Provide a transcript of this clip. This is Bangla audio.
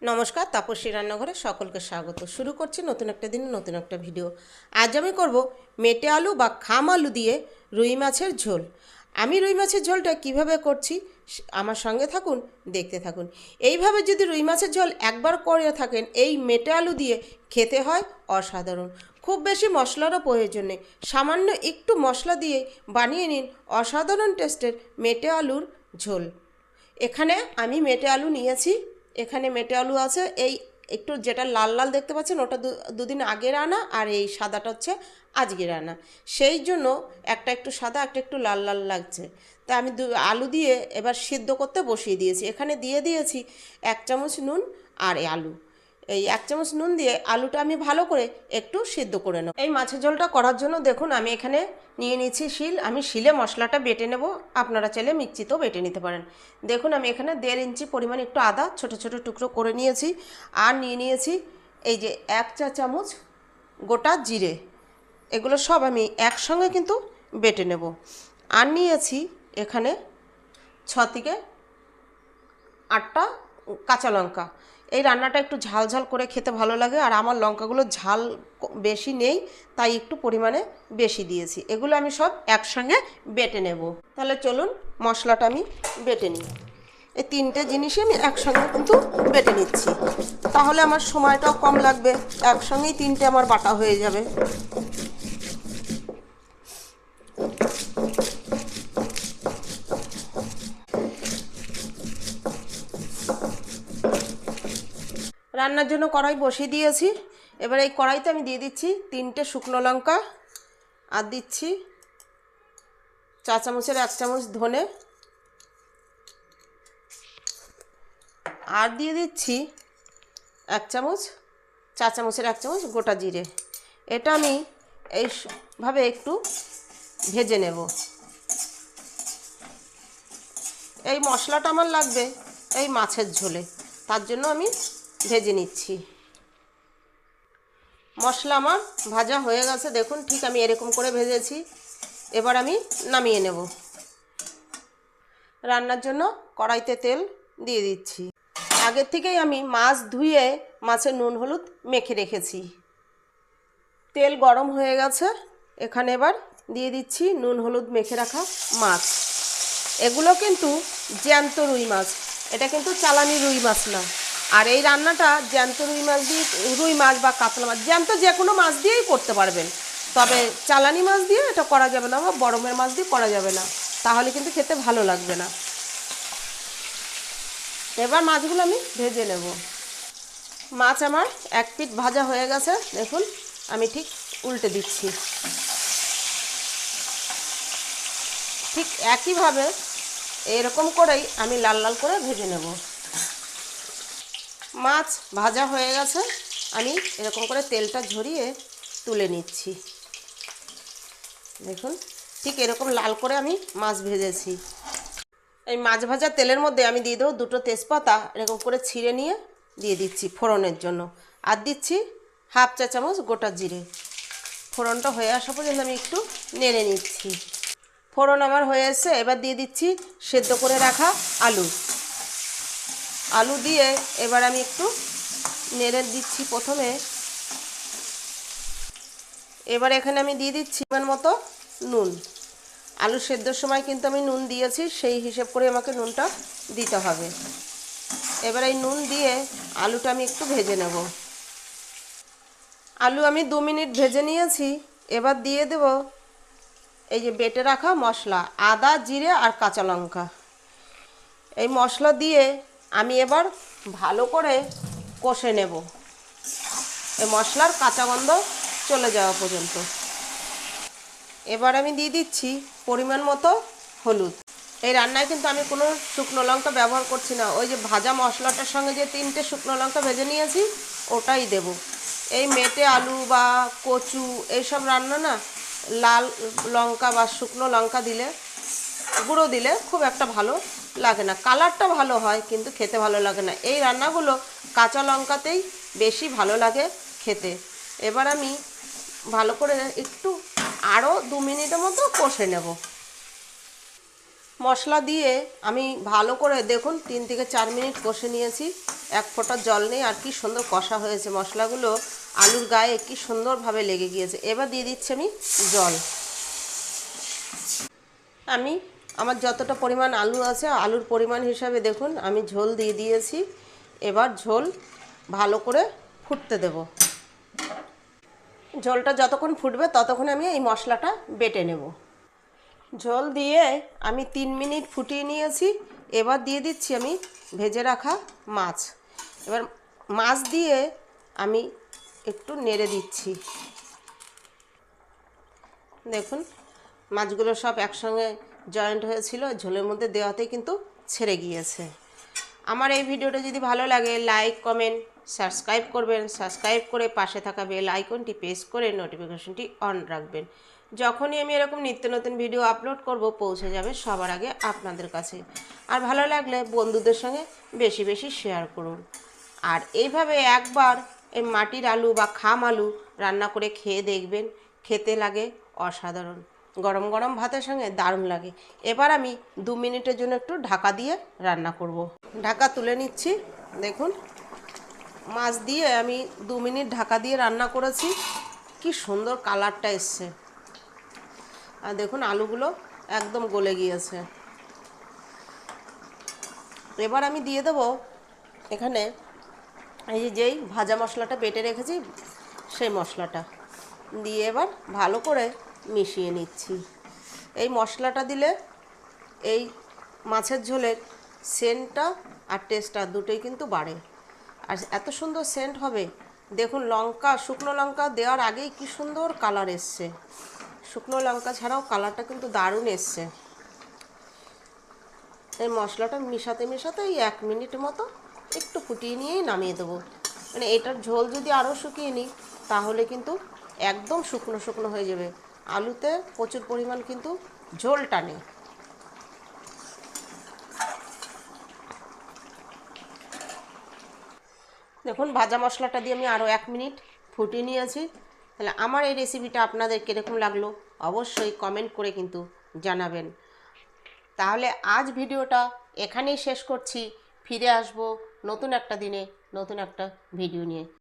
নমস্কার, তাপসী রান্নাঘরে সকলকে স্বাগত। শুরু করছি নতুন একটা দিন নতুন একটা ভিডিও। আজ আমি করব মেটে আলু বা খাম আলু দিয়ে রুই মাছের ঝোল। আমি রুই মাছের ঝোলটা কিভাবে করছি আমার সঙ্গে থাকুন, দেখতে থাকুন। এইভাবে যদি রুই মাছের ঝোল একবার করে থাকেন, এই মেটে আলু দিয়ে খেতে হয় অসাধারণ। খুব বেশি মশলারও প্রয়োজন নেই, সামান্য একটু মশলা দিয়ে বানিয়ে নিন অসাধারণ টেস্টের মেটে আলুর ঝোল। এখানে আমি মেটে আলু নিয়েছি। এখানে মেটে আলু আছে, এই একটু যেটা লাল লাল দেখতে পাচ্ছেন ওটা দুদিন আগের আনা, আর এই সাদাটা হচ্ছে আজকের আনা। সেই জন্য একটা একটু সাদা, একটা একটু লাল লাল লাগছে। তা আমি আলু দিয়ে এবার সিদ্ধ করতে বসিয়ে দিয়েছি। এখানে দিয়ে দিয়েছি 1 চামচ নুন আর আলু। এই 1 চামচ নুন দিয়ে আলুটা আমি ভালো করে একটু সিদ্ধ করে নেব। এই মাছের ঝোলটা করার জন্য দেখুন আমি এখানে নিয়ে নিয়েছি শিল। আমি শিলে মশলাটা বেটে নেব, আপনারা চাইলে মিক্সিতেও বেটে নিতে পারেন। দেখুন আমি এখানে 1.5 ইঞ্চি পরিমাণ একটু আদা ছোট ছোট টুকরো করে নিয়েছি। আর নিয়ে নিয়েছি এই যে 1 চা চামচ গোটা জিরে। এগুলো সব আমি একসঙ্গে কিন্তু বেটে নেব। আর নিয়েছি এখানে 6 থেকে 8টা কাঁচা লঙ্কা। এই রান্নাটা একটু ঝাল ঝাল করে খেতে ভালো লাগে, আর আমার লঙ্কাগুলো ঝাল বেশি নেই, তাই একটু পরিমাণে বেশি দিয়েছি। এগুলো আমি সব একসঙ্গে বেটে নেব। তাহলে চলুন মশলাটা আমি বেটে নিই। এই 3টে জিনিসই আমি একসঙ্গে কিন্তু বেটে নিচ্ছি, তাহলে আমার সময়টাও কম লাগবে। একসঙ্গেই 3টে আমার বাটা হয়ে যাবে। রান্নার জন্য কড়াই বসিয়ে দিয়েছি। এবার এই কড়াইতে আমি দিয়ে দিচ্ছি 3টে শুকনো লঙ্কা, আর দিচ্ছি 1 চামচের 1 চামচ ধনে, আর দিয়ে দিচ্ছি 1 চামচ 4 চামচের 1 চামচ গোটা জিরে। এটা আমি এইভাবে একটু ভেজে নেব। এই মশলাটা আমার লাগবে এই মাছের ঝোলে, তার জন্য আমি ভেজে নিচ্ছি। মশলা আমার ভাজা হয়ে গেছে, দেখুন ঠিক আমি এরকম করে ভেজেছি। এবার আমি নামিয়ে নেব। রান্নার জন্য কড়াইতে তেল দিয়ে দিচ্ছি। আগের থেকেই আমি মাছ ধুয়ে মাছের নুন হলুদ মেখে রেখেছি। তেল গরম হয়ে গেছে, এখানে এবার দিয়ে দিচ্ছি নুন হলুদ মেখে রাখা মাছ। এগুলো কিন্তু জ্যান্ত রুই মাছ, এটা কিন্তু চালানি রুই মাছ না। আর এই রান্নাটা জ্যান্ত রুই মাছ দিয়ে, রুই মাছ বা কাতলা মাছ, জ্যান্ত যে কোনো মাছ দিয়েই করতে পারবেন, তবে চালানি মাছ দিয়ে এটা করা যাবে না, বা বরমের মাছ দিয়ে করা যাবে না, তাহলে কিন্তু খেতে ভালো লাগবে না। এবার মাছগুলো আমি ভেজে নেব। মাছ আমার 1 পিঠ ভাজা হয়ে গেছে, দেখুন আমি ঠিক উল্টে দিচ্ছি। ঠিক একইভাবে এরকম করেই আমি লাল লাল করে ভেজে নেব। মাছ ভাজা হয়ে গেছে, আমি এরকম করে তেলটা ঝরিয়ে তুলে নিচ্ছি। দেখুন ঠিক এরকম লাল করে আমি মাছ ভেজেছি। এই মাছ ভাজা তেলের মধ্যে আমি দিয়ে দেবো 2টো তেজপাতা, এরকম করে ছিঁড়ে নিয়ে দিয়ে দিচ্ছি ফোড়নের জন্য। আর দিচ্ছি 1/2 চা চামচ গোটা জিরে। ফোড়নটা হয়ে আসা পর্যন্ত আমি একটু নেড়ে নিচ্ছি। ফোড়ন আমার হয়ে এসে, এবার দিয়ে দিচ্ছি সেদ্ধ করে রাখা আলু। আলু দিয়ে এবার আমি একটু নেড়ে দিচ্ছি প্রথমে। এবার এখানে আমি দিয়ে দিচ্ছি পরিমাণ মতো নুন। আলু সেদ্ধর সময় কিন্তু আমি নুন দিয়েছি, সেই হিসেব করে আমাকে নুনটা দিতে হবে। এবার এই নুন দিয়ে আলুটা আমি একটু ভেজে নেব। আলু আমি 2 মিনিট ভেজে নিয়েছি। এবার দিয়ে দেব এই যে বেটে রাখা মশলা, আদা জিরে আর কাঁচা লঙ্কা। এই মশলা দিয়ে আমি এবার ভালো করে কষে নেব, এই মশলার কাঁচা গন্ধ চলে যাওয়া পর্যন্ত। এবার আমি দিয়ে দিচ্ছি পরিমাণ মতো হলুদ। এই রান্নায় কিন্তু আমি কোনো শুকনো লঙ্কা ব্যবহার করছি না, ওই যে ভাজা মশলাটার সঙ্গে যে 3টে শুকনো লঙ্কা ভেজে নিয়েছি ওটাই দেব। এই মেটে আলু বা কচু এইসব রান্না না লাল লঙ্কা বা শুকনো লঙ্কা দিলে, গুঁড়ো দিলে খুব একটা ভালো লাগে না। কালারটা ভালো হয় কিন্তু খেতে ভালো লাগে না। এই রান্নাগুলো কাঁচা লঙ্কাতেই বেশি ভালো লাগে খেতে। এবার আমি ভালো করে একটু আরও 2 মিনিটের মতো কষে নেব। মশলা দিয়ে আমি ভালো করে দেখুন 3 থেকে 4 মিনিট কষে নিয়েছি। এক ফোঁটা জল নেই, আর কি সুন্দর কষা হয়েছে। মশলাগুলো আলুর গায়ে কি সুন্দরভাবে লেগে গিয়েছে। এবার দিয়ে দিচ্ছি আমি জল। আমি আমার যতটা পরিমাণ আলু আছে আলুর পরিমাণ হিসাবে দেখুন আমি ঝোল দিয়ে দিয়েছি। এবার ঝোল ভালো করে ফুটতে দেব। ঝোলটা যতক্ষণ ফুটবে ততক্ষণ আমি এই মশলাটা বেটে নেব। ঝোল দিয়ে আমি 3 মিনিট ফুটিয়ে নিয়েছি। এবার দিয়ে দিচ্ছি আমি ভেজে রাখা মাছ। এবার মাছ দিয়ে আমি একটু নেড়ে দিচ্ছি। দেখুন মাছগুলো সব একসঙ্গে জয়েন্ট হয়েছিল, ঝোলের মধ্যে দেওয়াতেই কিন্তু ছেড়ে গিয়েছে। আমার এই ভিডিওটা যদি ভালো লাগে লাইক কমেন্ট সাবস্ক্রাইব করবেন। সাবস্ক্রাইব করে পাশে থাকা বেল আইকনটি প্রেস করে নোটিফিকেশনটি অন রাখবেন। যখনই আমি এরকম নিত্য নতুন ভিডিও আপলোড করব পৌঁছে যাবে সবার আগে আপনাদের কাছে। আর ভালো লাগলে বন্ধুদের সঙ্গে বেশি বেশি শেয়ার করুন। আর এইভাবে একবার এই মাটির আলু বা খাম আলু রান্না করে খেয়ে দেখবেন, খেতে লাগে অসাধারণ। গরম গরম ভাতের সঙ্গে দারুণ লাগে। এবার আমি 2 মিনিটের জন্য একটু ঢাকা দিয়ে রান্না করব। ঢাকা তুলে নিচ্ছি। দেখুন মাছ দিয়ে আমি 2 মিনিট ঢাকা দিয়ে রান্না করেছি। কি সুন্দর কালারটা এসছে। আর দেখুন আলুগুলো একদম গলে গিয়েছে। এবার আমি দিয়ে দেবো এখানে এই যেই ভাজা মশলাটা বেটে রেখেছি সেই মশলাটা দিয়ে এবার ভালো করে মিশিয়ে নিচ্ছি। এই মশলাটা দিলে এই মাছের ঝোলের সেন্টটা আর টেস্টটা দুটোই কিন্তু বাড়ে। আর এত সুন্দর সেন্ট হবে। দেখুন লঙ্কা, শুকনো লঙ্কা দেওয়ার আগেই কি সুন্দর কালার এসছে। শুকনো লঙ্কা ছাড়াও কালারটা কিন্তু দারুণ এসছে। এই মশলাটা মিশাতে মিশাতে এই 1 মিনিট মতো একটু ফুটিয়ে নিয়েই নামিয়ে দেবো। মানে এটার ঝোল যদি আরও শুকিয়ে নিই তাহলে কিন্তু একদম শুকনো শুকনো হয়ে যাবে। আলুতে প্রচুর পরিমাণ কিন্তু ঝোল টানে। দেখুন ভাজা মশলাটা দিয়ে আমি আরও 1 মিনিট ফুটিয়ে নিয়েছি। তাহলে আমার এই রেসিপিটা আপনাদের কীরকম লাগলো অবশ্যই কমেন্ট করে কিন্তু জানাবেন। তাহলে আজ ভিডিওটা এখানেই শেষ করছি। ফিরে আসবো নতুন একটা দিনে নতুন একটা ভিডিও নিয়ে।